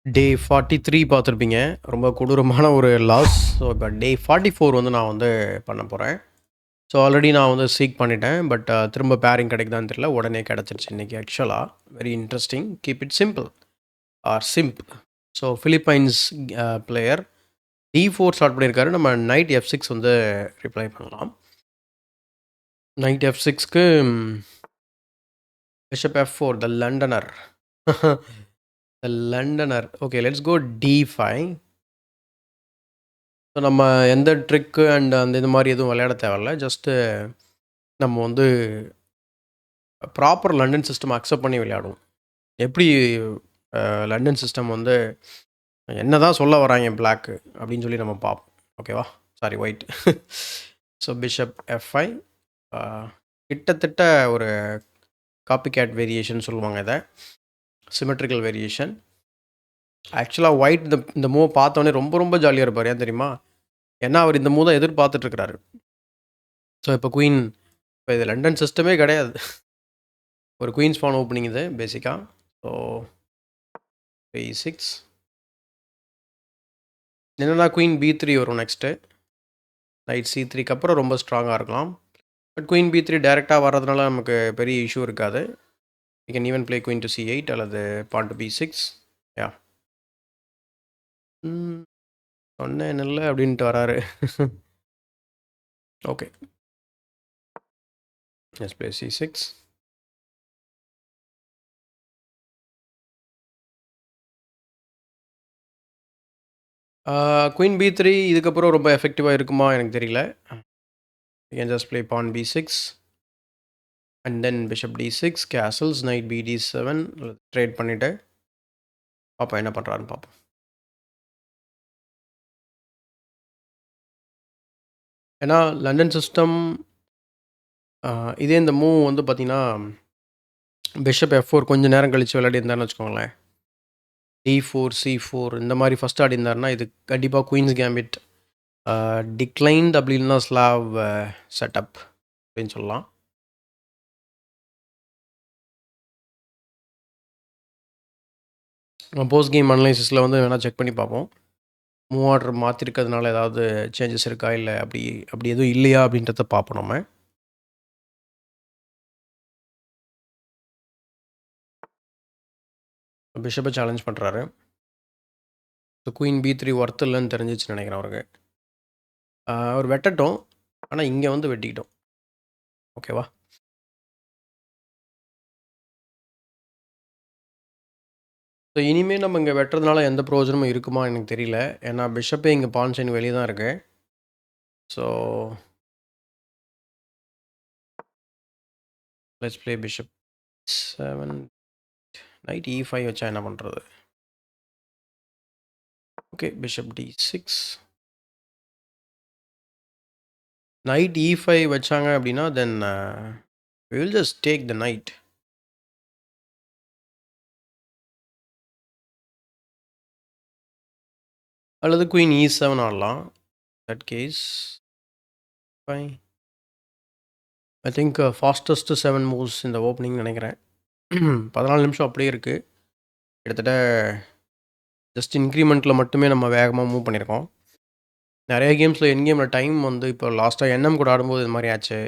டே 43 பார்த்துருப்பீங்க. ரொம்ப கொடூரமான ஒரு லாஸ். ஸோ, இப்போ டே 44 வந்து நான் வந்து பண்ண போறேன். ஸோ, ஆல்ரெடி நான் வந்து சீக் பண்ணிட்டேன். பட் திரும்ப பேரிங் கிடைக்குதான்னு தெரியல. உடனே கிடச்சிருச்சு இன்னைக்கு actually. Very interesting. Keep it simple or simp. So, Philippines player D4 start பண்ணியிருக்காரு. நம்ம நைட் F6 வந்து ரிப்ளை பண்ணலாம். நைட் F6க்கு bishop F4 the Londoner. The Londoner. Okay, let's go D5. So நம்ம எந்த ட்ரிக்கு அண்ட் அந்த இது மாதிரி எதுவும் விளையாட தேவையில்ல. ஜஸ்ட்டு நம்ம வந்து ப்ராப்பர் லண்டன் சிஸ்டம் அக்செப்ட் பண்ணி விளையாடுவோம். எப்படி லண்டன் சிஸ்டம் வந்து என்ன தான் சொல்ல வராங்க பிளாக்கு அப்படின்னு சொல்லி நம்ம பார்ப்போம். ஓகேவா? Sorry, white. So bishop F5 கிட்டத்தட்ட ஒரு காப்பி கேட் வேரியேஷன் சொல்லுவாங்க இதை. Symmetrical variation. ஆக்சுவலாக ஒயிட் இந்த மூவ் பார்த்தோன்னே ரொம்ப ரொம்ப ஜாலியாக இருப்பார். ஏன் தெரியுமா? ஏன்னா அவர் இந்த மூவ் தான் எதிர்பார்த்துட்ருக்கிறாரு. ஸோ இப்போ குயின், இப்போ இது லண்டன் சிஸ்டமே கிடையாது. ஒரு குயின்ஸ் பான் ஓப்பனிங் இது பேசிக்காக. ஸோ E6 என்னென்னா குயின் B3 வரும் நெக்ஸ்ட்டு. நைட் C3க்கு அப்புறம் ரொம்ப ஸ்ட்ராங்காக இருக்கலாம். பட் குயின் B3 டைரெக்டாக வர்றதுனால நமக்கு பெரிய இஷ்யூ இருக்காது. You can even play queen to C8 அல்லது பான் டு B6. யா சொன்னேன் இல்லை அப்படின்ட்டு வராரு. Okay, S play C6. Queen B3 இதுக்கப்புறம் ரொம்ப எஃபெக்டிவாக இருக்குமா எனக்கு தெரியல. You can just play pawn B6 and then bishop D6 castles knight BD7 trade பண்ணிவிட்டு பார்ப்போம் என்ன பண்ணுறாருன்னு பார்ப்போம். ஏன்னா லண்டன் சிஸ்டம் இதே இந்த மூவ் வந்து பார்த்தீங்கன்னா பிஷப் F4 கொஞ்சம் நேரம் கழித்து விளையாடி இருந்தாருன்னு வச்சுக்கோங்களேன். D4 C4 இந்த மாதிரி ஃபஸ்ட் ஆடி இருந்தாருன்னா இது கண்டிப்பாக குயின்ஸ் கேம்பிட் டிக்ளைன்ட் அப்படி இல்லைன்னா ஸ்லாவ் செட்டப் அப்படின்னு சொல்லலாம். போஸ்ட் கேம் அனலைசிஸில் வந்து வேணால் செக் பண்ணி பார்ப்போம். மூவ் ஆர்டர் மாற்றிருக்கிறதுனால ஏதாவது சேஞ்சஸ் இருக்கா, இல்லை அப்படி எதுவும் இல்லையா அப்படின்றத பார்ப்போம் நம்ம. பிஷப்பை சேலஞ்ச் பண்ணுறாரு. ஸோ குயின் B3 ஒர்த் இல்லைன்னு தெரிஞ்சிச்சுன்னு நினைக்கிறேன் அவருக்கு. அவர் வெட்டட்டும், ஆனால் இங்கே வந்து வெட்டிக்கிட்டோம். ஓகேவா? ஸோ இனிமேல் நம்ம இங்கே வெட்டுறதுனால எந்த பிரயோஜனமும் இருக்குமா எனக்கு தெரியல. ஏன்னா பிஷப்பே இங்கே பான் சைன் வெளியே தான் இருக்குது. So let's play bishop 7 night E5 வச்சா என்ன பண்ணுறது? Okay, bishop D6 night E5 வச்சாங்க அப்படின்னா then we will just take the knight. அல்லது குயின் E7 ஆடலாம். That case fine. I think fastest 7 moves இந்த ஓப்பனிங் நினைக்கிறேன். 14 நிமிஷம் அப்படியே இருக்குது. கிட்டத்தட்ட ஜஸ்ட் இன்க்ரிமெண்ட்டில் மட்டுமே நம்ம வேகமாக மூவ் பண்ணியிருக்கோம். நிறைய கேம்ஸில் என் கேமில் டைம் வந்து இப்போ லாஸ்ட்டாக NM கூட ஆடும்போது இது மாதிரி ஆச்சு.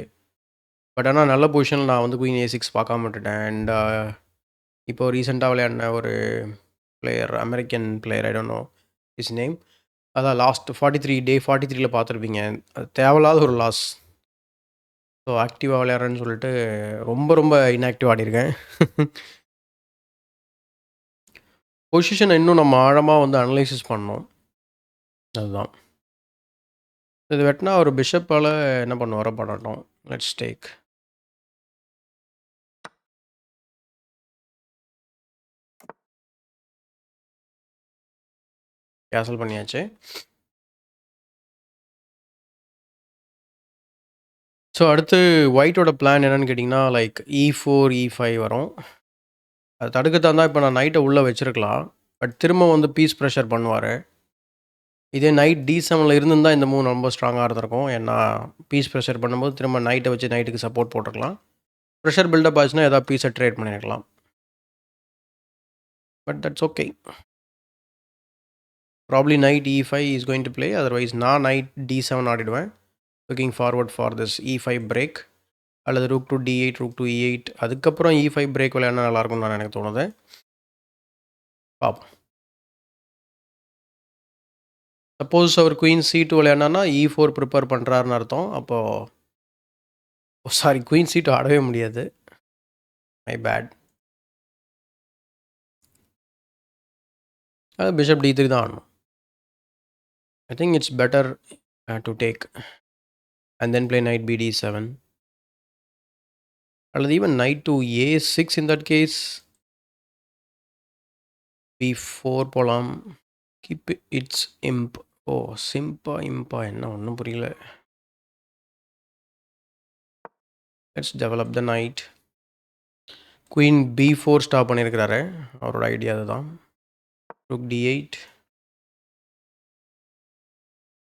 பட் ஆனால் நல்ல பொசிஷனில் நான் வந்து குயின் A6 பார்க்காம விட்டுட்டேன். அண்ட் இப்போது ரீசெண்டாக விளையாடின ஒரு player, American player, I don't know his name. அதான் லாஸ்ட் 43 டே 43ல் பார்த்துருப்பீங்க. அது தேவையில்லாத ஒரு லாஸ். ஸோ ஆக்டிவாக விளையாடுறேன்னு சொல்லிட்டு ரொம்ப ரொம்ப இன்ஆக்டிவ் ஆடிருக்கேன். பொசிஷனை இன்னும் நம்ம ஆழமாக வந்து அனலைசிஸ் பண்ணோம். அதுதான் இது வெட்டினா ஒரு பிஷப்பால் என்ன பண்ணுவாரோ பண்ணட்டும். Let's take. கேன்சல் பண்ணியாச்சு. ஸோ அடுத்து ஒயிட்டோட பிளான் என்னன்னு கேட்டிங்கன்னா லைக் E4 E5 வரும். அது தடுக்கத்தான் தான் இப்போ நான் நைட்டை உள்ளே வச்சுருக்கலாம். பட் திரும்ப வந்து பீஸ் ப்ரெஷர் பண்ணுவார். இதே நைட் D7 இருந்துருந்தால் இந்த மூவ் ரொம்ப ஸ்ட்ராங்காக இருந்திருக்கும். ஏன்னா பீஸ் ப்ரெஷர் பண்ணும்போது திரும்ப நைட்டை வச்சு நைட்டுக்கு சப்போர்ட் போட்டிருக்கலாம். ப்ரெஷர் பில்டப் ஆச்சுன்னா ஏதாவது பீஸை ட்ரேட் பண்ணியிருக்கலாம். But that's okay. Probably knight E5 is going to play. Otherwise நான் நைட் D7 ஆடிடுவேன். Looking forward for this E5 break. அல்லது rook to D8, rook to E8. அதுக்கப்புறம் E5 பிரேக் விளையாடினா நல்லாயிருக்கும்னு நான் எனக்கு தோணுது. பார்ப்போம். சப்போஸ் அவர் குயின் C2 விளையாடினா E4 ப்ரிப்பேர் பண்ணுறாருன்னு அர்த்தம். அப்போது சாரி, குயின் C2 ஆடவே முடியாது. My bad. அது பிஷப் D3 தான் ஆடணும். I think it's better to take and then play knight BD7. அல்லது even knight to A6 in that case. B4 போகலாம். Keep its imp. ஓ, Simba இம்பா என்ன ஒன்றும் புரியல. Let's develop the knight. Queen B4 stop பண்ணியிருக்கிறாரு. அவரோட idea அதுதான். Rook D8.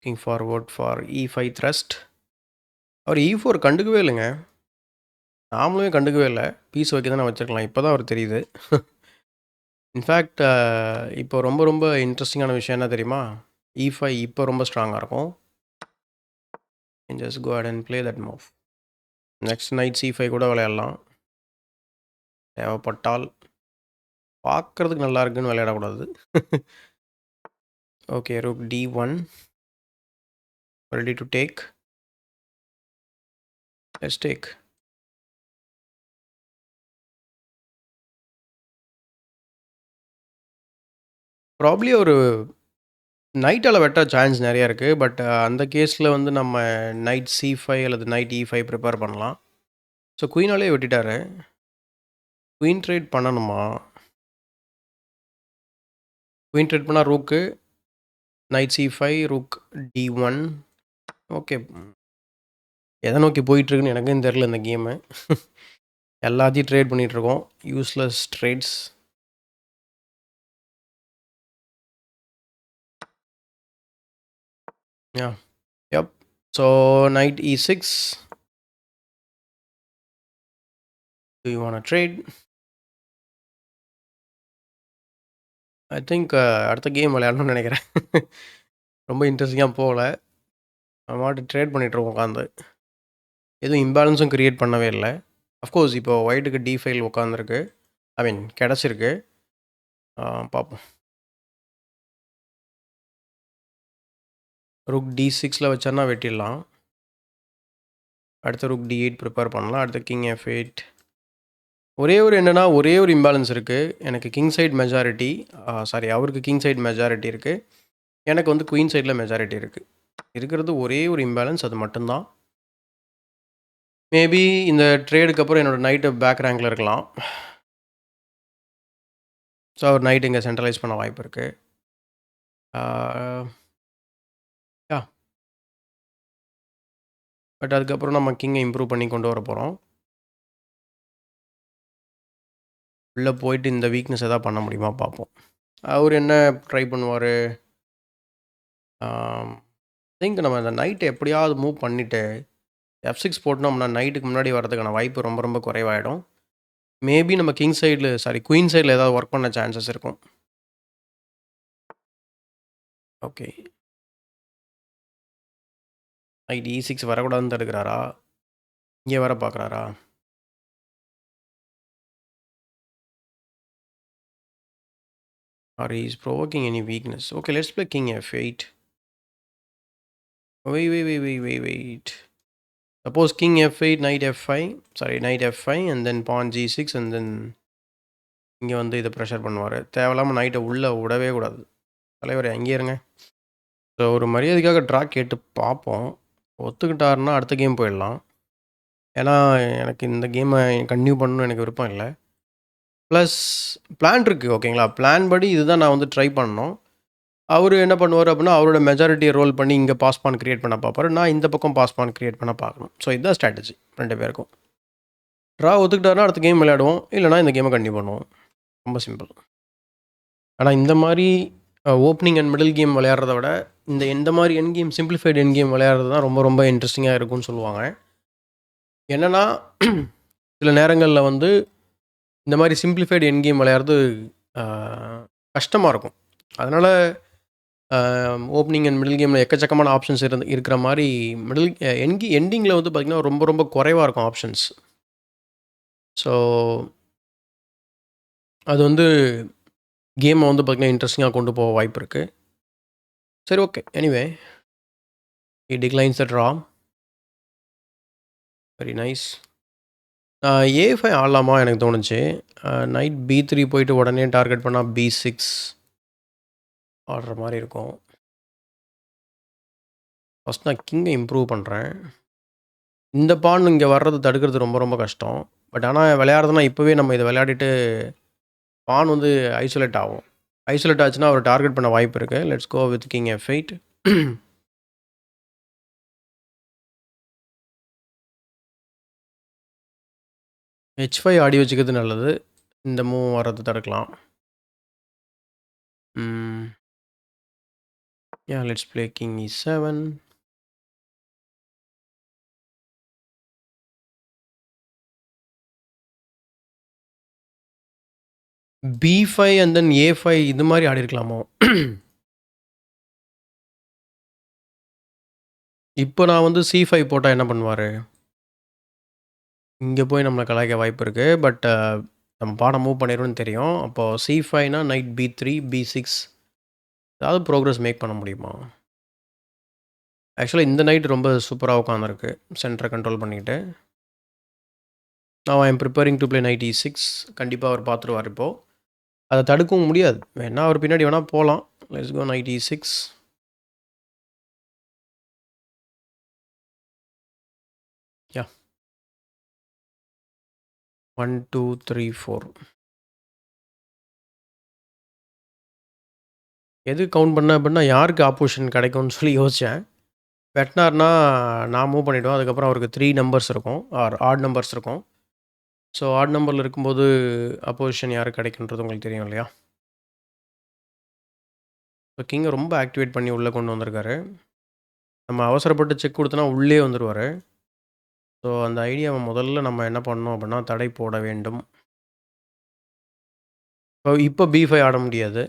Looking forward for E5 thrust. Our E4 கண்டுக்கவே இல்லைங்க. நாமளுமே கண்டுக்கவே இல்லை. பீஸ் வைக்க தானே வச்சுருக்கலாம். இப்போ தான் அவர் தெரியுது. இன்ஃபேக்ட் இப்போ ரொம்ப ரொம்ப இன்ட்ரெஸ்டிங்கான விஷயம் என்ன தெரியுமா? E5 இப்போ ரொம்ப ஸ்ட்ராங்காக இருக்கும். Just go at and play that move. Next knight C5 கூட விளையாடலாம் தேவைப்பட்டால். பார்க்குறதுக்கு நல்லா இருக்குன்னு விளையாடக்கூடாது. Okay, rook D1. Ready to take. Let's take. Probably ஒரு நைட்டால் வெட்ட சான்ஸ் நிறையா இருக்குது. பட் அந்த கேஸில் வந்து நம்ம நைட் C5 அல்லது நைட் E5 ப்ரிப்பேர் பண்ணலாம். ஸோ குயினாலே வெட்டிட்டாரு. குயின் ட்ரேட் பண்ணணுமா? குயின் ட்ரேட் பண்ணால் rook night C5, rook D1. Okay, எதை நோக்கி போயிட்டுருக்குன்னு எனக்கும் தெரில இந்த கேமு. எல்லாத்தையும் ட்ரேட் பண்ணிகிட்ருக்கோம். Useless trades. Yeah. Yep. So knight E6. Do you want to trade? I think அடுத்த கேம் விளையாடணும்னு நினைக்கிறேன். ரொம்ப இன்ட்ரெஸ்டிங்காக போகல. நம்ம ட்ரேட் பண்ணிகிட்ருக்கோம் உட்காந்து. எதுவும் இம்பேலன்ஸும் க்ரியேட் பண்ணவே இல்லை. அஃப்கோர்ஸ் இப்போ ஒயிட்டுக்கு D5 உட்காந்துருக்கு. ஐ மீன் கிடச்சிருக்கு. பார்ப்போம். Rook D6 வச்சார்னா வெட்டிடலாம். அடுத்த ரூக் D8 ப்ரிப்பேர் பண்ணலாம். அடுத்த கிங் F8. ஒரே ஒரு இம்பேலன்ஸ் இருக்குது. எனக்கு கிங் சைட் மெஜாரிட்டி, சாரி அவருக்கு கிங் சைட் மெஜாரிட்டி இருக்குது. எனக்கு வந்து குயின் சைடில் மெஜாரிட்டி இருக்குது. இருக்கிறது ஒரே ஒரு இம்பேலன்ஸ், அது மட்டும்தான். மேபி இந்த ட்ரேடுக்கு அப்புறம் என்னோடய நைட்டு பேக் ரேங்கில் இருக்கலாம். ஸோ அவர் நைட் இங்கே சென்ட்ரலைஸ் பண்ண வாய்ப்பு இருக்குது. யா, பட் அதுக்கப்புறம் நம்ம கிங்கை இம்ப்ரூவ் பண்ணி கொண்டு வர போகிறோம். உள்ளே போயிட்டு இந்த வீக்னஸ் எதாவது பண்ண முடியுமா பார்ப்போம். அவர் என்ன ட்ரை பண்ணுவார்? திங்க் நம்ம இந்த நைட்டை எப்படியாவது மூவ் பண்ணிவிட்டு F6 போட்டோம்னா நைட்டுக்கு முன்னாடி வரதுக்கான வாய்ப்பு ரொம்ப ரொம்ப குறைவாயிடும். மேபி நம்ம கிங் சைடில், சாரி குயின் சைடில் ஏதாவது ஒர்க் பண்ண சான்சஸ் இருக்கும். ஓகே, நைட் E6 வரக்கூடாதுன்னு தடுக்கிறாரா? இங்கே வர பார்க்குறாரா? Or he is provoking any weakness. Okay, let's play king F8. Wait. Suppose king F8, knight F5. Sorry, knight F5 and then pawn G6 and then இங்கே வந்து இதை pressure பண்ணுவார். தேவையில்லாமல் நைட்டை உள்ளே விடவே கூடாது. தலைவர் அங்கேயே இருங்க. ஸோ ஒரு மரியாதைக்காக ட்ரா கேட்டு பார்ப்போம். ஒத்துக்கிட்டாருன்னா அடுத்த கேம் போயிடலாம். ஏன்னா எனக்கு இந்த கேமை கன்டினியூ பண்ணணும்னு எனக்கு விருப்பம் இல்லை. ப்ளஸ் பிளான் இருக்குது, ஓகேங்களா? பிளான் படி இதுதான் நான் வந்து ட்ரை பண்ணணும். அவர் என்ன பண்ணுவார் அப்படின்னா, அவரோட மெஜாரிட்டியை ரோல் பண்ணி இங்கே பாஸ் பான் க்ரியேட் பண்ண பார்ப்பாரு. நான் இந்த பக்கம் பாஸ் பான் க்ரியேட் பண்ண பார்க்கணும். ஸோ இதுதான் ஸ்ட்ராட்டஜி 2 பேருக்கும். ட்ரா ஒத்துக்கிட்டாருன்னா அடுத்த கேம் விளையாடுவோம். இல்லைனா இந்த கேமை கண்டினியூ பண்ணுவோம். ரொம்ப சிம்பிள். ஆனால் இந்த மாதிரி ஓப்பனிங் அண்ட் மிடில் கேம் விளையாடுறத விட இந்த மாதிரி என் கேம், சிம்பிளிஃபைடு என் கேம் விளையாடுறது தான் ரொம்ப ரொம்ப இன்ட்ரெஸ்டிங்காக இருக்கும்னு சொல்லுவாங்க. என்னென்னா சில நேரங்களில் வந்து இந்த மாதிரி சிம்பிளிஃபைடு என் கேம் விளையாடுறது கஷ்டமாக இருக்கும். அதனால் ஓப்பனிங் அண்ட் மிடில் கேமில் எக்கச்சக்கமான ஆப்ஷன்ஸ் இருக்கிற மாதிரி மிடில் எண்டிங்கில் வந்து பார்த்திங்கன்னா ரொம்ப ரொம்ப குறைவாக இருக்கும் ஆப்ஷன்ஸ். ஸோ அது வந்து கேமை வந்து பார்த்திங்கன்னா இன்ட்ரெஸ்டிங்காக கொண்டு போக வாய்ப்பு இருக்குது. சரி, okay. Anyway he declines the draw. Very nice. A5 ஆடலாமா எனக்கு தோணுச்சு. நைட் B3 போயிட்டு உடனே டார்கெட் பண்ணால் B6 ஆடுற மாதிரி இருக்கும். ஃபஸ்ட் நான் கிங்கை இம்ப்ரூவ் பண்ணுறேன். இந்த பான் இங்கே வர்றது தடுக்கிறது ரொம்ப ரொம்ப கஷ்டம். பட் ஆனால் விளையாடுறதுனா இப்போவே நம்ம இதை விளையாடிட்டு பான் வந்து ஐசோலேட் ஆகும். ஐசோலேட் ஆச்சுன்னா அவர் டார்கெட் பண்ண வாய்ப்பு இருக்குது. Let's go with king F8. H5 ஆடி வச்சுக்கிறது நல்லது. இந்த மூவ் வர்றது தடுக்கலாம். Let's play king E7. B5 and then A5 இது மாதிரி ஆடி இருக்கலாமோ? இப்போ நான் வந்து C5 போட்டால் என்ன பண்ணுவார்? இங்கே போய் நம்மளை கலாய்க்க வாய்ப்பு இருக்குது. பட் நம்ம பாடம் மூவ் பண்ணிடும்னு தெரியும். அப்போது C5னா நைட் B3 B6 ஏதாவது ப்ரோக்ரஸ் மேக் பண்ண முடியுமா? ஆக்சுவலாக இந்த நைட் ரொம்ப சூப்பராக உட்காந்துருக்கு சென்டரை கண்ட்ரோல் பண்ணிக்கிட்டு. நான் I am preparing to play night E6. கண்டிப்பாக அவர் பார்த்துருவார் இப்போது. அதை தடுக்கவும் முடியாது. வேணால் அவர் பின்னாடி வேணால் போகலாம். Let's go knight E6. 1 2 3 4. எது கவுண்ட் பண்ண அப்படின்னா யாருக்கு ஆப்போசிஷன் கிடைக்கும்னு சொல்லி யோசித்தேன். வெட்டினார்னா நான் மூவ் பண்ணிவிடுவேன். அதுக்கப்புறம் அவருக்கு 3 நம்பர்ஸ் இருக்கும், ஆர் ஆட் நம்பர்ஸ் இருக்கும். ஸோ ஆட் நம்பரில் இருக்கும்போது அப்போசிஷன் யாருக்கு கிடைக்குன்றது உங்களுக்கு தெரியும் இல்லையா? ஸோ கிங்கை ரொம்ப ஆக்டிவேட் பண்ணி உள்ளே கொண்டு வந்திருக்காரு. நம்ம அவசரப்பட்டு செக் கொடுத்தனா உள்ளே வந்துடுவார். ஸோ அந்த ஐடியாவை முதல்ல நம்ம என்ன பண்ணோம் அப்படின்னா தடை போட வேண்டும். இப்போ B5 ஆட முடியாது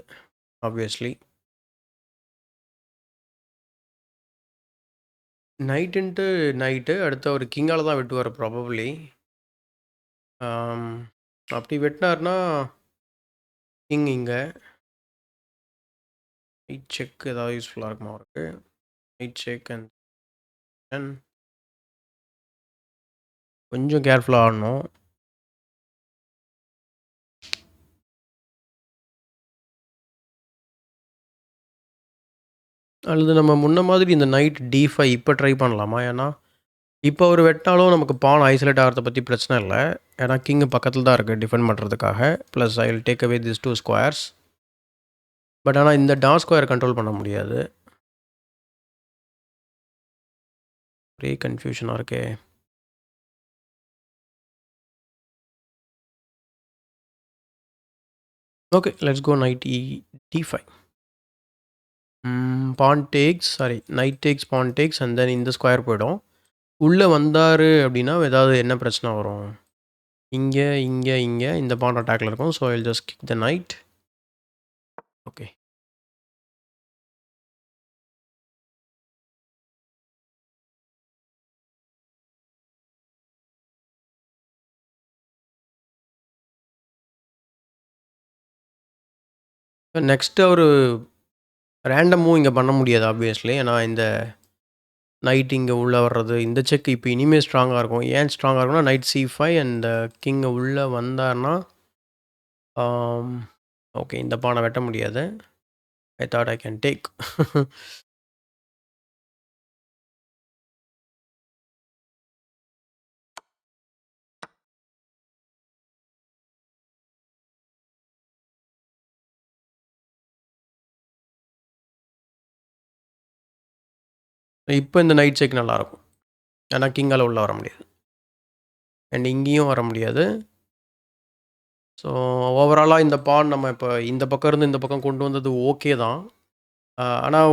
ஆப்வியஸ்லி. நைட்டுன்ட்டு நைட்டு அடுத்து அவர் கிங்கால் தான் வெட்டுவார் ப்ராபப்ளி. அப்படி வெட்டினார்னா கிங் இங்கே நைட் செக் ஏதாவது யூஸ்ஃபுல்லாக இருக்குமா அவருக்கு? நைட் செக் அண்ட் கொஞ்சம் கேர்ஃபுல்லாக ஆடணும். அல்லது நம்ம முன்ன மாதிரி இந்த நைட் D5 இப்போ ட்ரை பண்ணலாமா? ஏன்னா இப்போ அவர் வெட்டினாலும் நமக்கு பான் ஐசோலேட் ஆகிறத பற்றி பிரச்சனை இல்லை. ஏன்னா கிங்கு பக்கத்தில் தான் இருக்குது டிஃபெண்ட் பண்ணுறதுக்காக. Plus I will take away this 2 squares. But ஆனால் இந்த டான் ஸ்கொயர் கண்ட்ரோல் பண்ண முடியாது. ஒரே கன்ஃபியூஷனாக இருக்கே. Okay, let's go knight D5. Pawn takes, sorry knight takes, pawn takes and then இந்த ஸ்கொயர் போயிடும். உள்ளே வந்தார் அப்படின்னா ஏதாவது என்ன பிரச்சனை வரும்? இங்கே இங்கே இங்கே இந்த பான் அட்டாக்ல இருக்கும். So I will just kick the night. Okay. Next ஒரு ரேண்டம் மூவ் இங்கே பண்ண முடியாது ஆப்வியஸ்லி. ஏன்னா இந்த நைட் இங்கே உள்ளே வர்றது, இந்த செக் இப்போ இனிமேல் ஸ்ட்ராங்காக இருக்கும். ஏன் ஸ்ட்ராங்காக இருக்கும்னா நைட் C5 அண்ட் கிங்கை உள்ளே வந்தார்னா ஓகே இந்த பானை வெட்ட முடியாது. I thought I can take. இப்போ இந்த நைட் செக் நல்லாயிருக்கும். ஏன்னா கிங்கால் உள்ளே வர முடியாது அண்ட் இங்கேயும் வர முடியாது. ஸோ ஓவராலாக இந்த பான் நம்ம இப்போ இந்த பக்கம் இருந்து இந்த பக்கம் கொண்டு வந்தது ஓகே தான். ஆனால்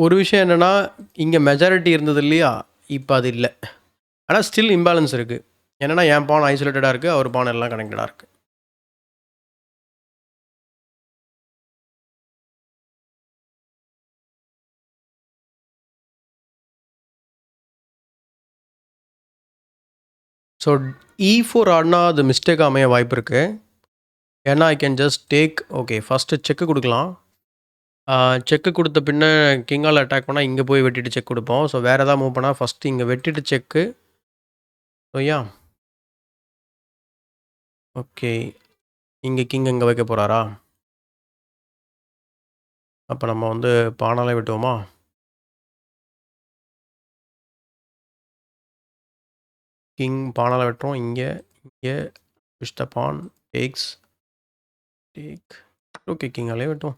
ஒரு விஷயம் என்னென்னா இங்கே மெஜாரிட்டி இருந்தது இல்லையா? இப்போ அது இல்லை. ஆனால் ஸ்டில் இம்பேலன்ஸ் இருக்குது. என்னென்னா என் பான் ஐசோலேட்டடாக இருக்குது, அவர் பான் எல்லாம் கனெக்டடாக இருக்குது. ஸோ E4 ஆடினா அது மிஸ்டேக் அமைய வாய்ப்பு இருக்குது. ஏன்னா I can just take okay first check கொடுக்கலாம். செக்கு கொடுத்த பின்ன கிங்கால் அட்டாக் பண்ணால் இங்கே போய் வெட்டிட்டு செக் கொடுப்போம். ஸோ வேறு எதாவது மூவ் பண்ணால் ஃபஸ்ட்டு இங்கே வெட்டிட்டு செக்கு. So yeah okay. இங்கே கிங் இங்கே வைக்க போகிறாரா? அப்போ நம்ம வந்து பானாலே வெட்டுவோமா? கிங் பானால வெட்டுறோம். இங்கே push the pawn takes take. Okay கிங்காலே வெட்டுவோம்.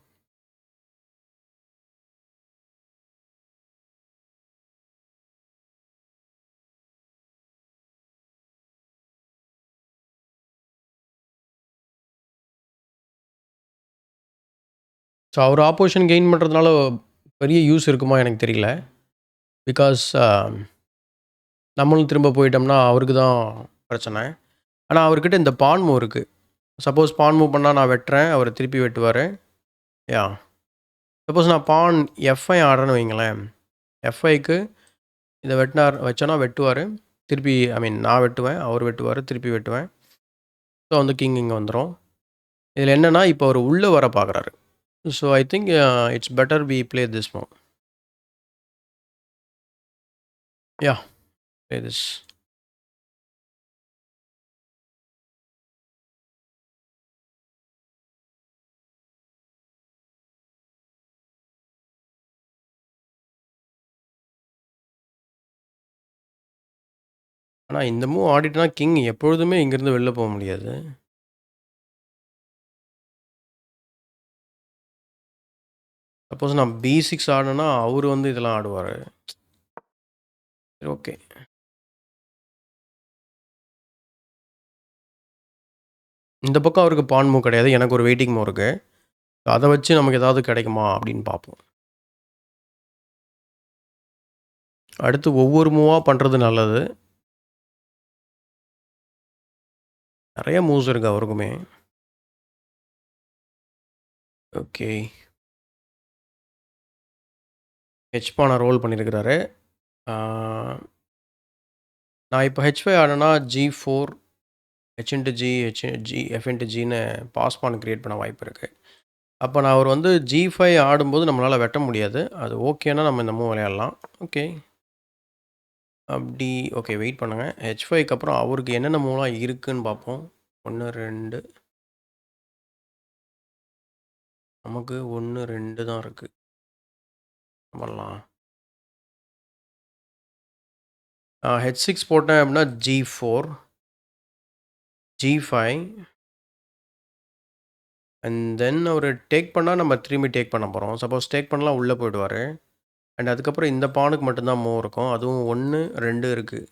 ஸோ அவர் ஆப்போசிஷன் கெயின் பண்ணுறதுனால பெரிய யூஸ் இருக்குமா எனக்கு தெரியல. பிகாஸ் நம்மளும் திரும்ப போயிட்டோம்னா அவருக்கு தான் பிரச்சனை. ஆனால் அவர்கிட்ட இந்த பான் மூவ் இருக்குது. சப்போஸ் பான் மூவ் பண்ணால் நான் வெட்டுறேன், அவர் திருப்பி வெட்டுவார். யா சப்போஸ் நான் பான் எஃப்ஐ ஆடுறேன்னு வைங்களேன், எஃப்ஐக்கு இதை வச்சோன்னா வெட்டுவார். திருப்பி நான் வெட்டுவேன், அவர் வெட்டுவார், திருப்பி வெட்டுவேன். ஸோ வந்து கிங் இங்கே வந்துடும். இதில் என்னென்னா இப்போ அவர் உள்ளே வர பார்க்குறாரு. So I think it's better we play this move. Yeah play this. ஆனால் இந்த மூவ் ஆடிட்டுனா கிங் எப்பொழுதுமே இங்கேருந்து வெளில போக முடியாது. சப்போஸ் நான் B6 ஆடினேன்னா அவர் வந்து இதெல்லாம் ஆடுவார். சரி ஓகே. இந்த பக்கம் அவருக்கு பான் மூவ் கிடையாது, எனக்கு ஒரு வெயிட்டிங் மூவ் இருக்குது. அதை வச்சு நமக்கு ஏதாவது கிடைக்குமா அப்படின்னு பார்ப்போம். அடுத்து ஒவ்வொரு மூவாக பண்ணுறது நல்லது. நிறைய மூவ்ஸ் இருக்குது அவருக்குமே. ஓகே ஹெச்பானை ரோல் பண்ணியிருக்கிறாரு. நான் இப்போ H5 ஆடினா G4 H into G F into Gன்னு பாஸ் பான் க்ரியேட் பண்ண வாய்ப்பு இருக்குது. அப்போ நான் அவர் வந்து G5 ஆடும்போது நம்மளால் வெட்ட முடியாது. அது ஓகேனா நம்ம இந்த மூவ் விளையாடலாம். ஓகே அப்படி ஓகே வெயிட் பண்ணுங்கள். H5க்கு அப்புறம் அவருக்கு என்னென்ன மூவ்லாம் இருக்குதுன்னு பார்ப்போம். 1 2 நமக்கு 1 2 தான் இருக்குது. பண்ணலாம். H6 போட்டேன் அப்படின்னா G4 G5 and then our take பண்ணால் நம்ம திரும்பி டேக் பண்ண போகிறோம். சப்போஸ் டேக் பண்ணலாம் உள்ளே போயிடுவார். அண்ட் அதுக்கப்புறம் இந்த பானுக்கு மட்டும்தான் மூவ் இருக்கும். அதுவும் 1 2 இருக்குது.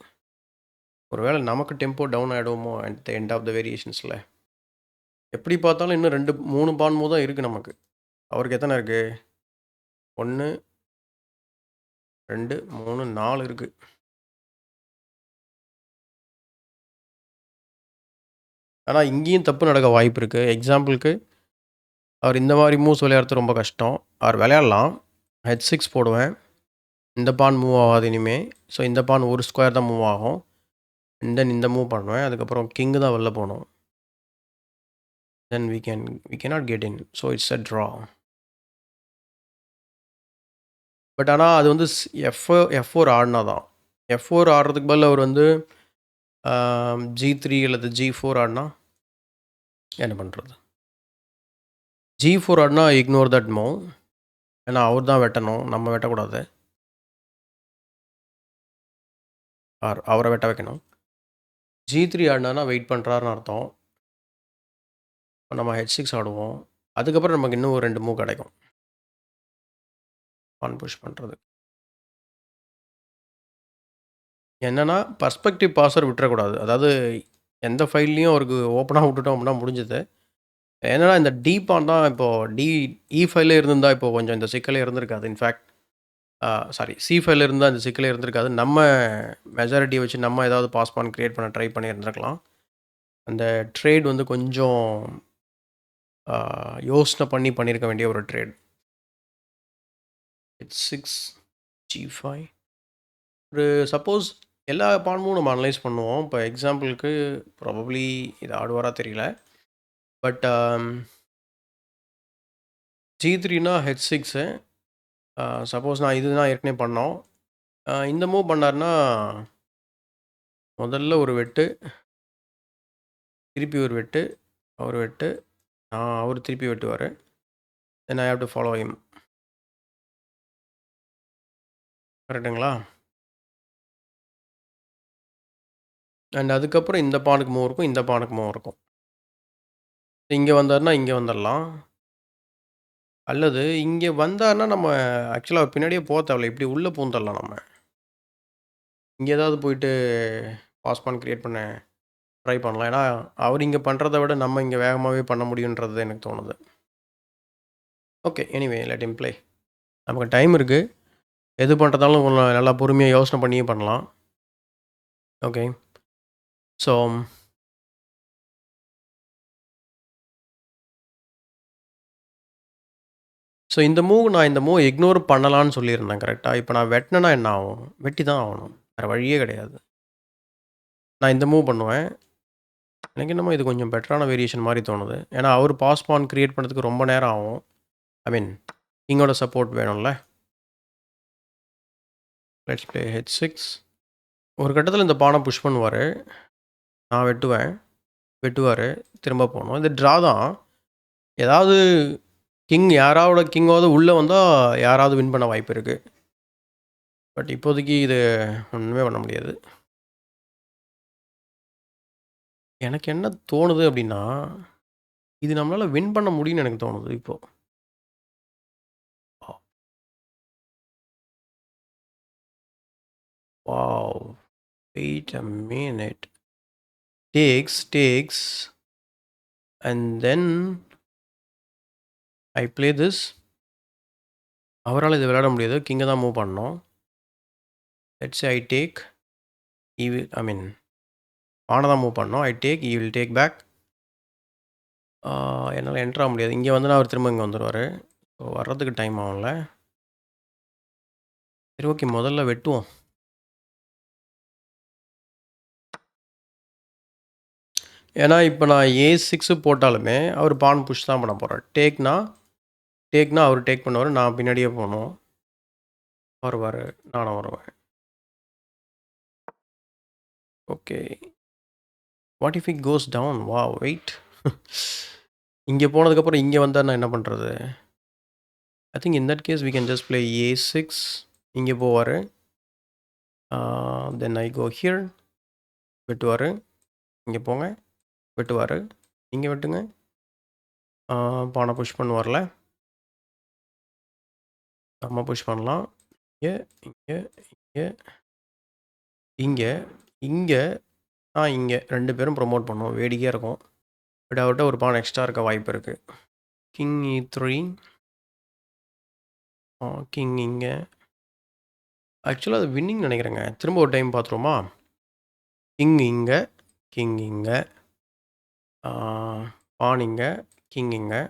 ஒருவேளை நமக்கு டெம்போ டவுன் ஆகிடுவோமோ at the end of the வேரியேஷன்ஸில். எப்படி பார்த்தாலும் இன்னும் 2 3 பான் மூவ் தான் இருக்குது நமக்கு. அவருக்கு எத்தனை இருக்குது? 1 2 3 4 இருக்குது. ஆனால் இங்கேயும் தப்பு நடக்க வாய்ப்பு இருக்குது. எக்ஸாம்பிளுக்கு அவர் இந்த மாதிரி மூவ்ஸ் விளையாடுறது ரொம்ப கஷ்டம். அவர் விளையாடலாம். H6 போடுவேன். இந்த பான் மூவ் ஆகாது இனிமேல். ஸோ இந்த பான் ஒரு ஸ்கொயர் தான் மூவ் ஆகும். அண்ட் தென் இந்த மூவ் பண்ணுவேன். அதுக்கப்புறம் கிங்கு தான் வெளில போகணும். தென் we cannot get in. So it's a draw. But ஆனால் அது வந்து F4 ஆடினா தான். F4 ஆடுறதுக்கு பதில் அவர் வந்து G3 அல்லது G4 ஆடினா என்ன பண்ணுறது? G4 ஆடினா இக்னோர் தட் மூவ். ஏன்னா அவர் தான் வெட்டணும், நம்ம வெட்டக்கூடாது. அவரை வெட்ட வைக்கணும். G3 ஆடினா வெயிட் பண்ணுறாருன்னு அர்த்தம். இப்போ நம்ம H6 ஆடுவோம். அதுக்கப்புறம் நமக்கு இன்னும் ஒரு 2 மூவ் கிடைக்கும். பான் புஷ் பண்ணுறது என்னென்னா பர்ஸ்பெக்டிவ் பாஸர் விட்டுறக்கூடாது. அதாவது எந்த ஃபைல்லையும் அவருக்கு ஓப்பனாக விட்டுட்டோம் அப்படின்னா முடிஞ்சது. என்னன்னா இந்த டி பான் தான் இப்போது E5ல இருந்திருந்தால் இப்போது கொஞ்சம் இந்த சிக்கலே இருந்திருக்காது. இன்ஃபேக்ட் C5ல இருந்தால் இந்த சிக்கலே இருந்திருக்காது. நம்ம மெஜாரிட்டியை வச்சு நம்ம ஏதாவது பாஸ் பான் க்ரியேட் பண்ண ட்ரை பண்ணி இருந்திருக்கலாம். அந்த ட்ரேட் வந்து கொஞ்சம் யோசனை பண்ணியிருக்க வேண்டிய ஒரு ட்ரேட். H6 G5 ஒரு சப்போஸ் எல்லா பானும் நம்ம அனலைஸ் பண்ணுவோம். இப்போ எக்ஸாம்பிளுக்கு ப்ராபப்ளி இது ஆடுவாரா தெரியல. But G3னா H6. சப்போஸ் நான் இதுதான் ஏற்கனவே பண்ணோம். இந்த மூவ் பண்ணாருன்னா முதல்ல ஒரு வெட்டு, திருப்பி ஒரு வெட்டு, அவர் வெட்டு, அவர் திருப்பி வெட்டுவார். Then I have to follow him. கரெக்டுங்களா? அண்ட் அதுக்கப்புறம் இந்த பானுக்கு மூவ் இருக்கும், இந்த பானுக்கு மூவ் இருக்கும். இங்கே வந்தாருன்னா இங்கே வந்துடலாம். அல்லது இங்கே வந்தாருன்னா நம்ம ஆக்சுவலாக பின்னாடியே போக தேவையில்ல. இப்படி உள்ளே பூந்துடலாம் நம்ம. இங்கே ஏதாவது போயிட்டு பாஸ்பான் கிரியேட் பண்ண ட்ரை பண்ணலாம். ஏன்னா அவர் இங்கே பண்ணுறத விட நம்ம இங்கே வேகமாகவே பண்ண முடியுன்றது எனக்கு தோணுது. Okay, anyway let him play. நமக்கு டைம் இருக்குது. எது பண்ணுறதாலும் கொஞ்சம் நல்லா பொறுமையாக யோசனை பண்ணியே பண்ணலாம். ஓகே, ஸோ இந்த மூவ் இக்னோர் பண்ணலான்னு சொல்லியிருந்தேன் கரெக்டாக. இப்போ நான் வெட்டினேன்னா என்ன ஆகும்? வெட்டி தான் ஆகணும். வேறு வழியே கிடையாது. நான் இந்த மூவ் பண்ணுவேன். எனக்கு என்னமோ இது கொஞ்சம் பெட்டரான வேரியேஷன் மாதிரி தோணுது. ஏன்னா அவர் பாஸ்பான் கிரியேட் பண்ணுறதுக்கு ரொம்ப நேரம் ஆகும். ஐ மீன் கிங்கோட சப்போர்ட் வேணும்ல. Let's play H6. ஒரு கட்டத்தில் இந்த பானை புஷ் பண்ணுவார். நான் வெட்டுவார், திரும்ப போகணும். இது ட்ரா தான். ஏதாவது யாரோட கிங்காவது உள்ளே வந்தால் யாராவது வின் பண்ண வாய்ப்பு இருக்குது. பட் இப்போதைக்கு இது ஒன்றுமே பண்ண முடியாது. எனக்கு என்ன தோணுது அப்படின்னா, இது நம்மளால் வின் பண்ண முடியும்னு எனக்கு தோணுது இப்போது. Wow, wait a minute. takes and then I play this. அவரால் இது விளையாட முடியாது. கிங்கை தான் மூவ் பண்ணணும். Let's say I take. பானை தான் மூவ் பண்ணோம். I take, he will take back. என்னால் என்ட்ரு ஆக முடியாது. இங்கே வந்து அவர் திரும்ப இங்கே வந்துடுவார். ஸோ வர்றதுக்கு டைம் ஆகும்ல. சரி, ஓகே, முதல்ல வெட்டுவோம். ஏன்னா இப்போ நான் A6 போட்டாலுமே அவர் பான் புஷ் தான் பண்ண போகிறார். டேக்னா அவர் டேக் பண்ணுவார். நான் பின்னாடியே போகணும். வருவார், நானும் வருவேன். Okay, what if it goes down? Wow, wait. இங்கே போனதுக்கப்புறம் இங்கே வந்தால் நான் என்ன பண்ணுறது? I think in that case we can just play A6. இங்கே போவார். Then I go here. வெட்டுவார். இங்கே போங்க. வெட்டுவார். இங்கே வெட்டுங்க. பானை புஷ் பண்ணுவார்ல. நம்ம புஷ் பண்ணலாம். இங்கே இங்கே இங்கே இங்கே இங்கே இங்கே 2 பேரும் ப்ரொமோட் பண்ணுவோம். வேடிக்கையாக இருக்கும். பட் அவர்கிட்ட ஒரு பான் எக்ஸ்ட்ரா இருக்க வாய்ப்பு இருக்குது. King E3. கிங் இங்கே. ஆக்சுவலாக அது வின்னிங் நினைக்கிறேங்க. திரும்ப ஒரு டைம் பார்த்துருவோமா? கிங் இங்கே, கிங் இங்கே, பான் இங்கே, கிங் இங்கே.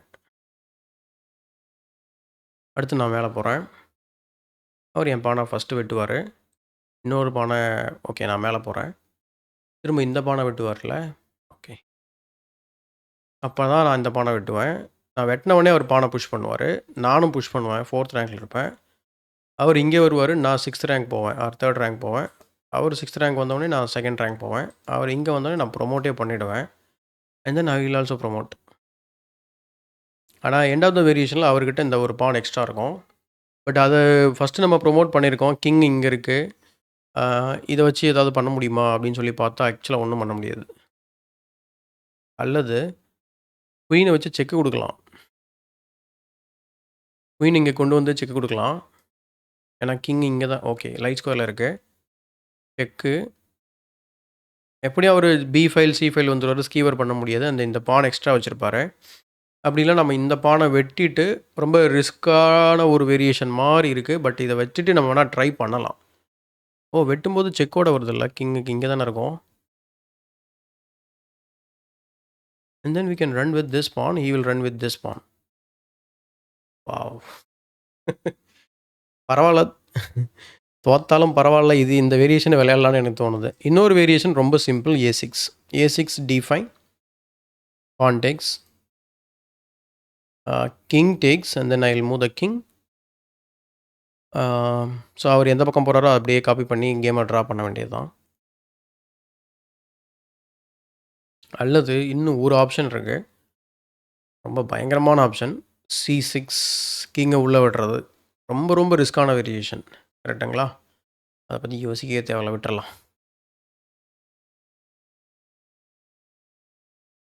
அடுத்து நான் மேலே போகிறேன். அவர் என் பானை ஃபஸ்ட்டு வெட்டுவார். இன்னொரு பானை. ஓகே, நான் மேலே போகிறேன். திரும்ப இந்த பானை வெட்டுவார்ல. ஓகே, அப்போ தான் நான் இந்த பானை வெட்டுவேன். நான் வெட்டினவொடனே அவர் பானை புஷ் பண்ணுவார். நானும் புஷ் பண்ணுவேன். 4th ரேங்கில் இருப்பேன். அவர் இங்கே வருவார். நான் 6th ரேங்க் போவேன். 3rd ரேங்க் போவேன். அவர் 6th ரேங்க் வந்தோடனே நான் 2nd ரேங்க் போவேன். அவர் இங்கே வந்தோடனே நான் ப்ரொமோட்டே பண்ணிவிடுவேன். And then I will also promote. ஆனால் எண்ட் ஆஃப் த வேரியேஷனில் அவர்கிட்ட இந்த ஒரு பான் எக்ஸ்ட்ரா இருக்கும். பட் அதை ஃபஸ்ட்டு நம்ம ப்ரொமோட் பண்ணியிருக்கோம். கிங் இங்கே இருக்குது. இதை வச்சு ஏதாவது பண்ண முடியுமா அப்படின்னு சொல்லி பார்த்தா ஆக்சுவலாக ஒன்றும் பண்ண முடியாது. அல்லது குயினை வச்சு செக்கு கொடுக்கலாம். குயின் இங்கே கொண்டு வந்து செக்கு கொடுக்கலாம். ஏன்னா கிங் இங்கே தான். ஓகே, லைட் ஸ்கொயரில் இருக்குது. செக்கு. எப்படியும் அவர் பி ஃபைல் சி ஃபைல் வந்துடுவார். ஸ்கீவர் பண்ண முடியாது. இந்த பான் எக்ஸ்ட்ரா வச்சுருப்பாரு. அப்படிலாம் நம்ம இந்த பானை வெட்டிட்டு ரொம்ப ரிஸ்க்கான ஒரு வேரியேஷன் மாதிரி இருக்குது. பட் இதை வச்சுட்டு நம்ம வேணால் ட்ரை பண்ணலாம். வெட்டும்போது செக்கோட வருதில்ல. கிங்குக்கு இங்கே தானே இருக்கும். And then we can run with this pawn. He will run with this pawn. Wow. பரவாயில்ல. தோத்தாலும் பரவாயில்ல, இது இந்த வேரியேஷனை விளையாடலான்னு எனக்கு தோணுது. இன்னொரு வேரியேஷன் ரொம்ப simple, A6. A6 D5, pawn takes, king takes, and then I'll move the king. So அவர் எந்த பக்கம் போகிறாரோ அப்படியே காப்பி பண்ணி கேமை ட்ரா பண்ண வேண்டியது தான். அல்லது இன்னும் ஒரு ஆப்ஷன் இருக்குது, ரொம்ப பயங்கரமான ஆப்ஷன். C6 கிங்கை உள்ளே விடுறது ரொம்ப ரொம்ப ரிஸ்கான வேரியேஷன், கரெக்டுங்களா? அதை பற்றி யோசிக்கவே தேவையில்ல, விட்டுறலாம்.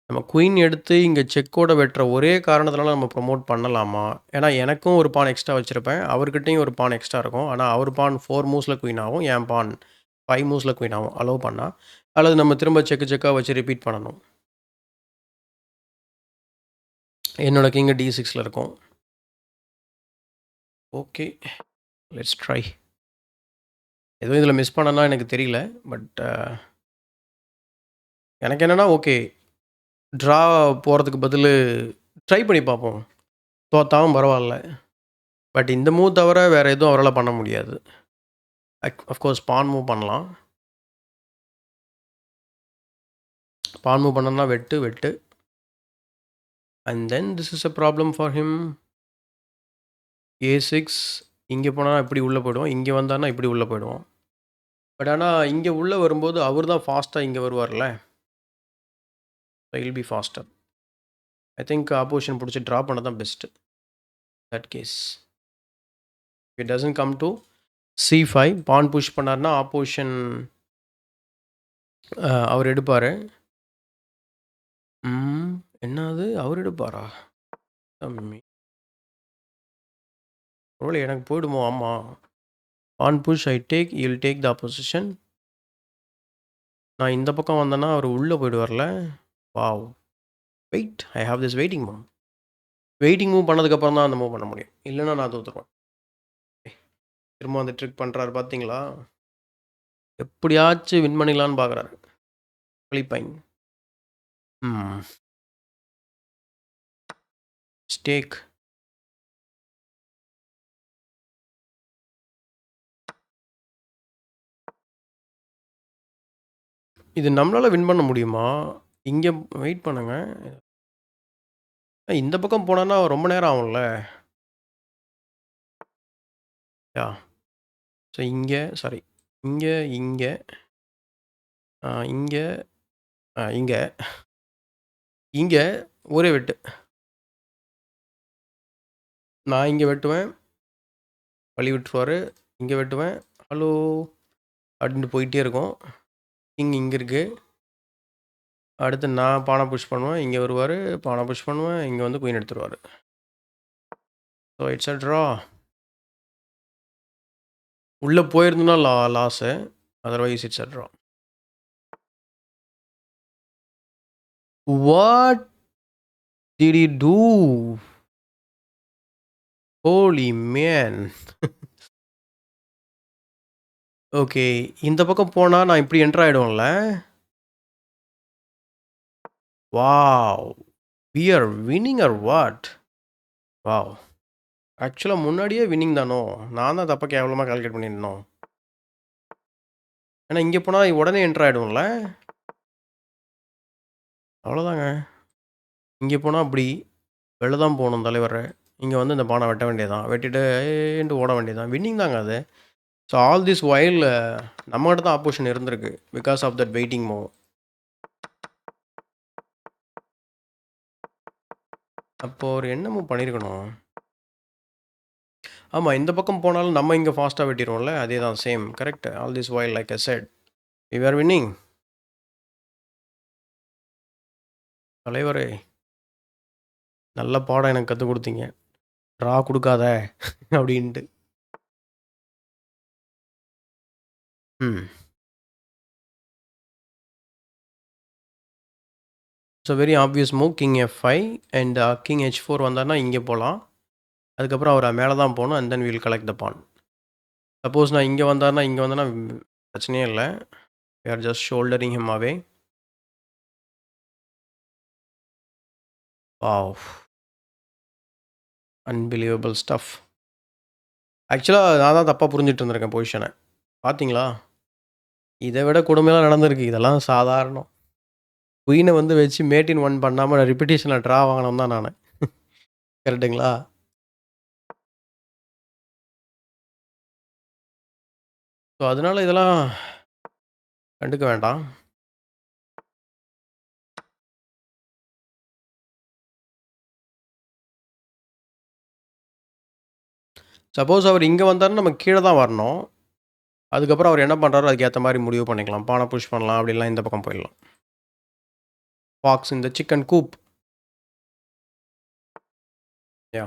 நம்ம குயின் எடுத்து இங்கே செக்கோட வெட்டுற ஒரே காரணத்தினால நம்ம ப்ரொமோட் பண்ணலாமா? ஏன்னா எனக்கும் ஒரு பான் எக்ஸ்ட்ரா வச்சுருப்பேன், அவர்கிட்டையும் ஒரு பான் எக்ஸ்ட்ரா இருக்கும். ஆனால் அவர் பான் 4 மூவ்ஸில் குயின் ஆகும், என் பான் 5 மூவ்ஸில் குயின் ஆகும் அலோவ் பண்ணால். அல்லது நம்ம திரும்ப செக்காக வச்சு ரிப்பீட் பண்ணணும். என்னோட கிங்கு D6ல் இருக்கும். Okay, let's try. எதுவும் இதில் மிஸ் பண்ணனா எனக்கு தெரியல, பட் எனக்கு என்னென்னா ஓகே, ட்ரா போகிறதுக்கு பதில் ட்ரை பண்ணி பார்ப்போம், தோத்தாவும் பரவாயில்ல. பட் இந்த மூவ் தவிர வேறு எதுவும் அவரால் பண்ண முடியாது. அஃப்கோர்ஸ் பான் மூவ் பண்ணலாம். பான் மூவ் பண்ணனா வெட்டு வெட்டு. And then this is a problem for him. A6 இங்கே போனால் இப்படி உள்ளே போயிடுவோம், இங்கே வந்தார்னா இப்படி உள்ளே போயிடுவோம். பட் ஆனால் இங்கே உள்ளே வரும்போது அவர் தான் ஃபாஸ்ட்டாக இங்கே வருவார்ல, will be faster. I think opposition பிடிச்சி ட்ரா பண்ண தான் best that case. It doesn't come to C5, pawn push பண்ணார்னா ஆப்போசிஷன் அவர் எடுப்பார். என்னது அவர் எடுப்பாரா? ஒருவேளை எனக்கு போயிடுமோ? ஆமாம், pawn push I take, you'll take the opposition. நான் இந்த பக்கம் வந்தேன்னா அவர் உள்ளே போயிடுவார்ல. Wow, wait, I have this waiting move. Waiting move பண்ணதுக்கப்புறம் தான் அந்த மூவ் பண்ண முடியும், இல்லைன்னா நான் தோற்றுருவேன். திரும்ப அந்த ட்ரிக் பண்ணுறாரு பார்த்தீங்களா? எப்படியாச்சும் வின் பண்ணிடலான்னு பார்க்குறாரு பிலிப்பைன். ஸ்டேக். இது நம்மளால் வின் பண்ண முடியுமா? இங்கே வெயிட் பண்ணுங்க, இந்த பக்கம் போனான்னா ரொம்ப நேரம் ஆகும்ல. யா, ஸோ இங்கே சாரி, இங்கே இங்கே இங்கே இங்கே இங்கே ஒரே வெட்டு. நான் இங்கே வெட்டுவேன், வழி விட்டுருவார். இங்கே வெட்டுவேன், ஹலோ அப்படின்ட்டு போயிட்டே இருக்கும். இங்கே இருக்குது. அடுத்து நான் பானை புஷ் பண்ணுவேன், இங்கே வருவார், பானை புஷ் பண்ணுவேன், இங்கே வந்து குயின் எடுத்துருவார். So it's a draw. உள்ளே போயிருந்தோன்னா loss, otherwise it's a draw. What did he do? Holy man. Okay, இந்த பக்கம் போனால் நான் இப்படி என்டர் ஆகிடுவோம்ல. Wow, we are winning or what? Wow, ஆக்சுவலாக முன்னாடியே வின்னிங் தானோ? நான் தான் தப்பாக கேவலமாக கால்குலேட் பண்ணியிருந்தோம். ஏன்னா இங்கே போனால் உடனே என்டர் ஆகிடுவோம்ல. அவ்வளோதாங்க. இங்கே போனால் அப்படி வெளில தான் போகணும் தலைவர். இங்கே வந்து இந்த பானை வெட்ட வேண்டியதான், வெட்டிட்டு ஏன்ட்டு ஓட வேண்டியதான். வின்னிங் தாங்க அது. ஸோ ஆல் திஸ் வைல் நம்மகிட்ட தான் ஆப்போசிஷன் இருந்திருக்கு because of that waiting move. அப்போது ஒரு என்ன மூவ் பண்ணியிருக்கணும்? ஆமாம், இந்த பக்கம் போனாலும் நம்ம இங்கே ஃபாஸ்ட்டாக வெட்டிடுவோம்ல, அதே தான் same, correct. All this while like I set we were winning. தலைவரே, நல்ல பாடம் எனக்கு கற்றுக் கொடுத்தீங்க, ட்ரா கொடுக்காத அப்படின்ட்டு. So very obvious move, king F5 and king H4 வந்தார்னா இங்கே போகலாம். அதுக்கப்புறம் அவர் மேலே தான் போகணும், and then will collect the pawn. Suppose நான் இங்கே வந்தார்னா, இங்கே வந்தேன்னா பிரச்சனையே இல்லை, we are just shouldering him away. Wow, unbelievable stuff. ஆக்சுவலாக நான் தான் தப்பாக புரிஞ்சுட்டு இருந்திருக்கேன் பொசிஷனை. பார்த்தீங்களா? இதை விட கொடுமைலாம் நடந்திருக்கு. இதெல்லாம் சாதாரணம். குயினை வந்து வச்சு மேட் இன் 1 பண்ணாமல் ரிப்பிட்டேஷனில் ட்ரா வாங்கினோம் தான் நான். கரெக்டுங்களா? ஸோ அதனால இதெல்லாம் கண்டுக்க வேண்டாம். சப்போஸ் அவர் இங்கே வந்தாருன்னா நம்ம கீழே தான் வரணும். அதுக்கப்புறம் அவர் என்ன பண்ணுறாரோ அதுக்கேற்ற மாதிரி முடிவு பண்ணிக்கலாம். பானை புஷ் பண்ணலாம், அப்படிலாம் இந்த பக்கம் போயிடலாம். ஃபாக்ஸ் இந்த சிக்கன் கூப். யா.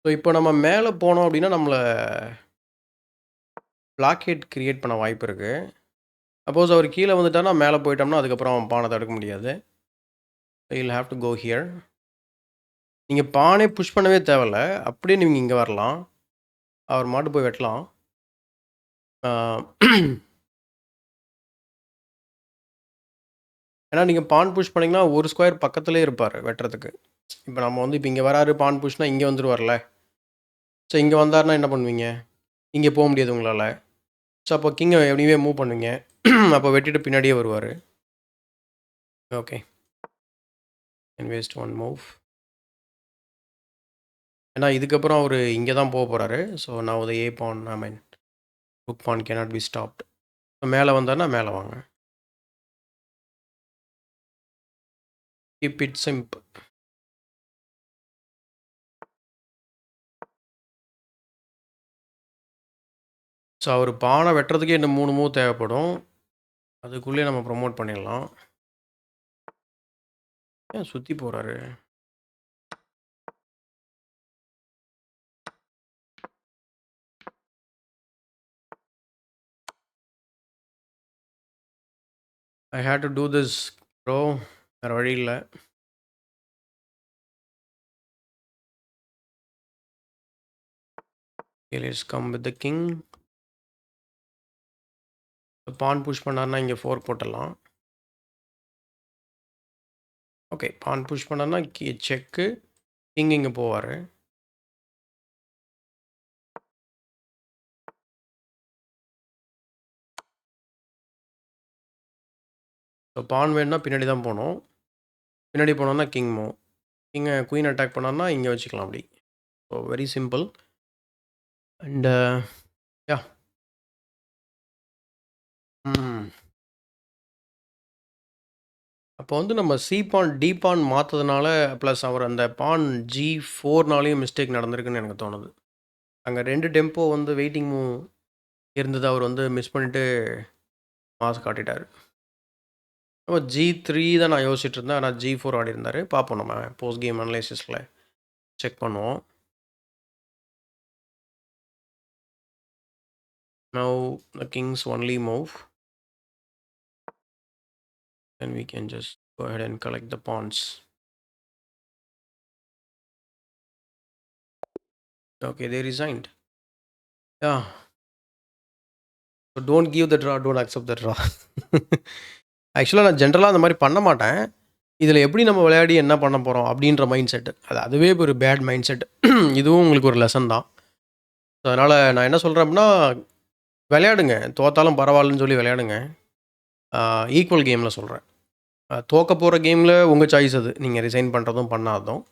ஸோ இப்போ நம்ம மேலே போனோம் அப்படின்னா நம்மளை பிளாக்கெட் கிரியேட் பண்ண வாய்ப்பு இருக்குது. சப்போஸ் அவர் கீழே வந்துட்டார்னா மேலே போயிட்டோம்னா அதுக்கப்புறம் பானை தடுக்க முடியாது. You'll have to go here. நீங்கள் பானை புஷ் பண்ணவே தேவையில்ல. அப்படியே நீங்கள் இங்கே வரலாம். அவர் மாட்டு போய் வெட்டலாம். ஏன்னா நீங்கள் பான் புஷ் பண்ணிங்கன்னா ஒரு ஸ்கொயர் பக்கத்துலேயே இருப்பார் வெட்டுறதுக்கு. இப்போ நம்ம வந்து இப்போ இங்கே வராரு பான் புஷ்னா இங்கே வந்துடுவார்ல. ஸோ இங்கே வந்தாருன்னா என்ன பண்ணுவீங்க? இங்கே போக முடியாது உங்களால். ஸோ அப்போ கிங்கை எப்படியுமே மூவ் பண்ணுவீங்க. அப்போ வெட்டிட்டு பின்னாடியே வருவார். Okay, and waste 1 move. ஏன்னா இதுக்கப்புறம் அவர் இங்கே தான் போக போகிறாரு. ஸோ நான் ஒரு a pawn I mean book pawn cannot be stopped. So மேலே வந்தார்னா மேலே வாங்க. Keep it simple. ஸோ அவர் பானை வெட்டுறதுக்கே இன்னும் 3 மூவ் தேவைப்படும். அதுக்குள்ளேயே நம்ம ப்ரொமோட் பண்ணிடலாம். ஏன் சுற்றி போகிறாரு? I hate to do this bro. வேறு வழி இல்லை. Let's come with the king. Pawn push பண்ணார்னா இங்கே 4 போட்டுடலாம். ஓகே, பான் புஷ் பண்ணார்னா செக்கு. கிங் இங்கே போவார். ஸோ பான் வேணும்னா பின்னாடி தான் போகணும். பின்னாடி போனோம்னா கிங் மூவ். கிங்கை குயின் அட்டாக் பண்ணார்னா இங்கே வச்சுக்கலாம் அப்படி. So very simple. And yeah. அப்போ வந்து நம்ம சி பான் டி பான் மாற்றதுனால ப்ளஸ் அவர் அந்த பான் G4னாலையும் மிஸ்டேக் நடந்திருக்குன்னு எனக்கு தோணுது. அங்கே 2 டெம்போ வந்து வெயிட்டிங் மூவ் இருந்தது. அவர் வந்து மிஸ் பண்ணிவிட்டு மாஸ் காட்டிட்டார். அப்போ G3 தான் நான் யோசிச்சுட்டு இருந்தேன். ஆனால் G4 ஆடி இருந்தார். பார்ப்போம், நம்ம போஸ்ட் கேம் அனலைசிஸில் செக் பண்ணுவோம். Now the king's only move. Then we can just go ahead and collect the pawns. Okay, they resigned. Yeah. So don't give the draw, don't accept the draw. ஆக்சுவலாக நான் ஜென்ரலாக அந்த மாதிரி பண்ண மாட்டேன். இதில் எப்படி நம்ம விளையாடி என்ன பண்ண போகிறோம் அப்படின்ற மைண்ட் செட்டு, அதுவே ஒரு பேட் மைண்ட் செட். இதுவும் உங்களுக்கு ஒரு லெசன் தான். ஸோ அதனால் நான் என்ன சொல்கிறேன் அப்படின்னா, விளையாடுங்க, தோத்தாலும் பரவாயில்லன்னு சொல்லி விளையாடுங்க. ஈக்குவல் கேமில் சொல்கிறேன். தோக்க போகிற கேமில் உங்கள் சாய்ஸ், அது நீங்கள் ரிசைன் பண்ணுறதும் பண்ணாததும்.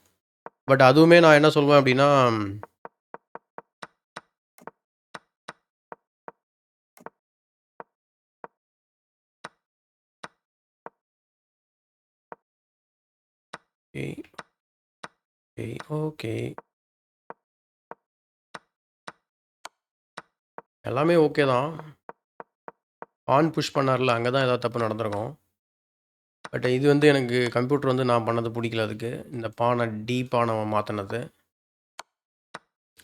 பட் அதுவுமே நான் என்ன சொல்வேன் அப்படின்னா, ஓகே எல்லாமே ஓகே தான். ஆன் புஷ் பண்ணார்ல, அங்கே தான் ஏதாவது தப்பு நடந்திருக்கும். பட் இது வந்து எனக்கு கம்ப்யூட்டர் வந்து நான் பண்ணது பிடிக்கல. அதுக்கு இந்த பானை டி பானை மாற்றினது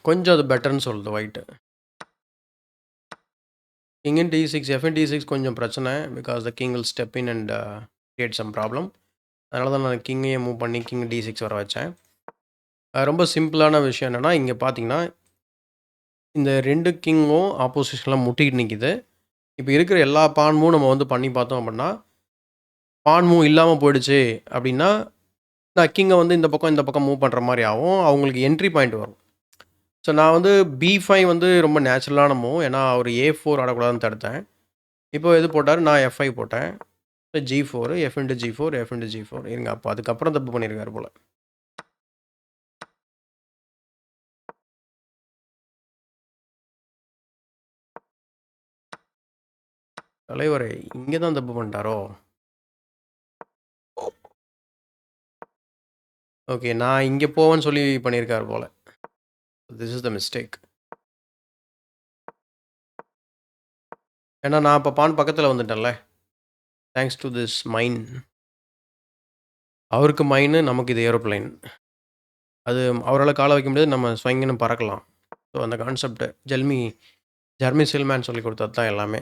கொஞ்சம் அது பெட்டர்னு சொல்லுது white. King in D6, F in D6 கொஞ்சம் பிரச்சனை. Because the king will step in and create some problem. அதனால தான் நான் கிங்கையே மூவ் பண்ணி கிங் D6 வர வச்சேன். ரொம்ப சிம்பிளான விஷயம் என்னென்னா, இங்கே பார்த்தீங்கன்னா இந்த 2 கிங்கும் ஆப்போசிஷனில் முட்டிக்கிட்டு நிற்கிது. இப்போ இருக்கிற எல்லா பான் மூவ் நம்ம வந்து பண்ணி பார்த்தோம் அப்படின்னா, பான் மூவ் இல்லாமல் போயிடுச்சு அப்படின்னா, நான் கிங்கை வந்து இந்த பக்கம் மூவ் பண்ணுற மாதிரி ஆகும். அவங்களுக்கு என்ட்ரி பாயிண்ட் வரும். ஸோ நான் வந்து B5 வந்து ரொம்ப நேச்சுரலான மூவ். ஏன்னா அவர் A4 ஆடக்கூடாதுன்னு தடுத்தேன். இப்போ எது போட்டாரு, நான் F5 போட்டேன். G4, F into G4, F into G4. இருங்க, அப்போ அதுக்கப்புறம் தப்பு பண்ணியிருக்காரு போல. தலைவரே, இங்கே தான் தப்பு பண்ணிட்டாரோ? ஓகே, நான் இங்கே போவேன்னு சொல்லி பண்ணியிருக்காரு போல. This is the mistake. ஏன்னா நான் இப்போ பான் பக்கத்தில் வந்துட்டேன்ல. தேங்க்ஸ் டு திஸ் மைன். அவருக்கு மைனு, நமக்கு இது ஏரோப்ளைன். அது அவரால் காலை வைக்க முடியாது, நம்ம ஸ்வங்கின்னு பறக்கலாம். ஸோ அந்த கான்செப்ட் ஜெர்மி சில்மேன் சொல்லி கொடுத்தது தான் எல்லாமே.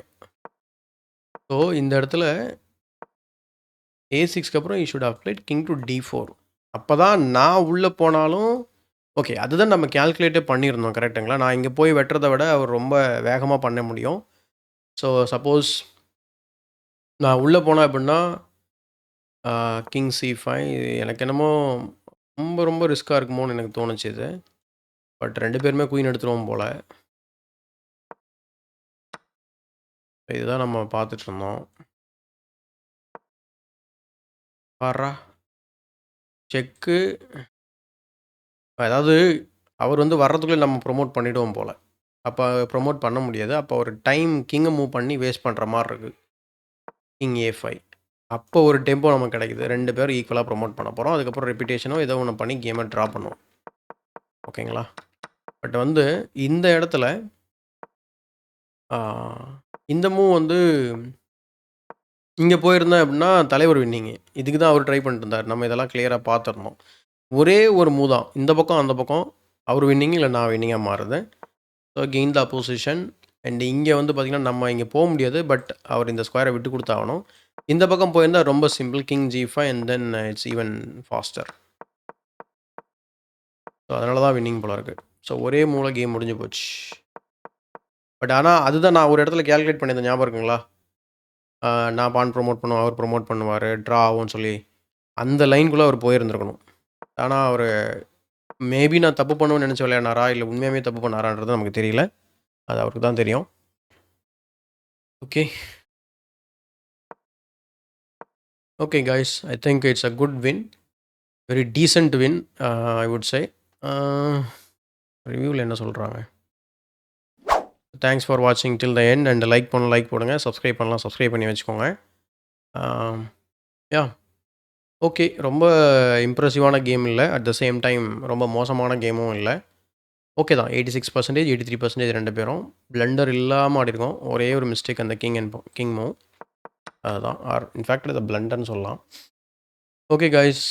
ஸோ இந்த இடத்துல A6க்கு அப்புறம் you should have played king to D4. அப்போ தான் நான் உள்ளே போனாலும் ஓகே, அதுதான் நம்ம கேல்குலேட்டே பண்ணியிருந்தோம், கரெக்டுங்களா? நான் இங்கே போய் வெட்டுறதை விட அவர் ரொம்ப வேகமாக பண்ண முடியும். ஸோ சப்போஸ் நான் உள்ளே போனேன் அப்படின்னா கிங் C5 எனக்கு என்னமோ ரொம்ப ரொம்ப ரிஸ்க்காக இருக்குமோன்னு எனக்கு தோணுச்சு இது. பட் 2 பேருமே குயின் எடுத்துருவோம் போல். இதுதான் நம்ம பார்த்துட்டு இருந்தோம். பாரா செக்கு. அதாவது அவர் வந்து வர்றதுக்குள்ளே நம்ம ப்ரொமோட் பண்ணிவிடுவோம் போல். அப்போ ப்ரொமோட் பண்ண முடியாது. அப்போ ஒரு டைம் கிங்கை மூவ் பண்ணி வேஸ்ட் பண்ணுற மாதிரி இருக்குது. King A5. அப்போ ஒரு டெம்போ நமக்கு கிடைக்குது. 2 பேரும் ஈக்குவலாக ப்ரொமோட் பண்ண போகிறோம். அதுக்கப்புறம் ரெப்பிட்டேஷனோ ஏதோ ஒன்று பண்ணி கேமை ட்ரா பண்ணுவோம். ஓகேங்களா? பட் வந்து இந்த இடத்துல இந்த மூவ் வந்து இங்கே போயிருந்தேன் அப்படின்னா தலைவர் வின்னிங்க. இதுக்கு தான் அவர் ட்ரை பண்ணிட்டு இருந்தார். நம்ம இதெல்லாம் கிளியராக பார்த்துருந்தோம். ஒரே ஒரு மூவ் தான், இந்த பக்கம் அந்த பக்கம் அவர் வின்னிங் இல்லை நான் வின்னிங்காக மாறுது. So gain the position. And இங்கே வந்து பார்த்திங்கன்னா நம்ம இங்கே போக முடியாது. பட் அவர் இந்த ஸ்கொயரை விட்டு கொடுத்தாகணும். இந்த பக்கம் போயிருந்தால் ரொம்ப simple, king G5 and then it's even faster. So அதனால தான் வின்னிங் போல இருக்குது. ஸோ ஒரே மூவில் கேம் முடிஞ்சு போச்சு. பட் ஆனால் அதுதான் நான் ஒரு இடத்துல கேல்குலேட் பண்ணியிருந்தேன், ஞாபகம் இருக்குங்களா? நான் பான் ப்ரொமோட் பண்ணுவேன், அவர் ப்ரொமோட் பண்ணுவார், ட்ரா ஆகும்னு சொல்லி. அந்த லைனுக்குள்ளே அவர் போயிருந்துருக்கணும். ஆனால் அவர் மேபி நான் தப்பு பண்ணுவேன்னு நினச்சி விளையாடினாரா, இல்லை உண்மையாகவே தப்பு பண்ணாரான்றது நமக்கு தெரியல. அது அவருக்கு தான் தெரியும். Okay okay guys, I think it's a good win. Very decent win, I would say. ரிவ்யூவில் என்ன சொல்கிறாங்க? தேங்க்ஸ் ஃபார் வாட்சிங் till the end. And like போடுங்க, சப்ஸ்கிரைப் பண்ணலாம், சப்ஸ்கிரைப் பண்ணி வச்சுக்கோங்க. யா ஓகே, ரொம்ப இம்ப்ரெசிவான கேம் இல்லை, அட் த சேம் டைம் ரொம்ப மோசமான கேமும் இல்லை. ஓகே தான். 86%, 83% 2 பேரும் பிளண்டர் இல்லாமல் ஆடிருக்கோம். ஒரே ஒரு மிஸ்டேக், அந்த கிங் மூவ். அதுதான், ஆர் இன்ஃபேக்ட் இதை பிளண்டர்னு சொல்லலாம். Okay guys,